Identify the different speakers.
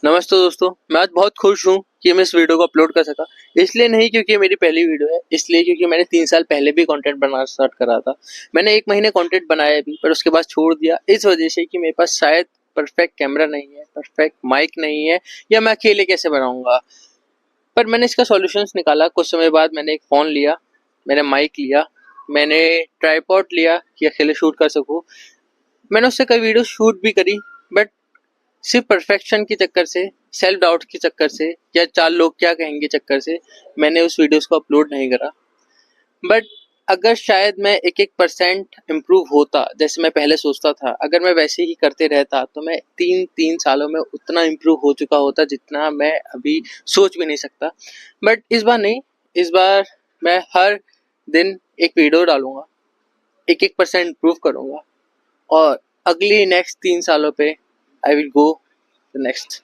Speaker 1: नमस्ते दोस्तों, मैं आज बहुत खुश हूँ कि मैं इस वीडियो को अपलोड कर सका। इसलिए नहीं क्योंकि ये मेरी पहली वीडियो है, इसलिए क्योंकि मैंने 3 साल पहले भी कंटेंट बनाना स्टार्ट करा था। मैंने 1 महीने कंटेंट बनाया भी, पर उसके बाद छोड़ दिया इस वजह से कि मेरे पास शायद परफेक्ट कैमरा नहीं है, परफेक्ट माइक नहीं है, या मैं अकेले कैसे बनाऊँगा। पर मैंने इसका सॉल्यूशंस निकाला। कुछ समय बाद मैंने एक फ़ोन लिया, मैंने माइक लिया, मैंने ट्राइपॉड लिया कि अकेले शूट कर सकूँ। मैंने उससे कई वीडियो शूट भी करी, बट सिर्फ परफेक्शन के चक्कर से, सेल्फ डाउट के चक्कर से, या 4 लोग क्या कहेंगे चक्कर से मैंने उस वीडियोस को अपलोड नहीं करा। बट अगर शायद मैं 1-1% इम्प्रूव होता, जैसे मैं पहले सोचता था, अगर मैं वैसे ही करते रहता तो मैं 3 सालों में उतना इम्प्रूव हो चुका होता जितना मैं अभी सोच भी नहीं सकता। बट इस बार नहीं, इस बार मैं हर दिन एक वीडियो डालूँगा, 1-1% इम्प्रूव करूँगा, और अगली नेक्स्ट 3 सालों पे I will go the next.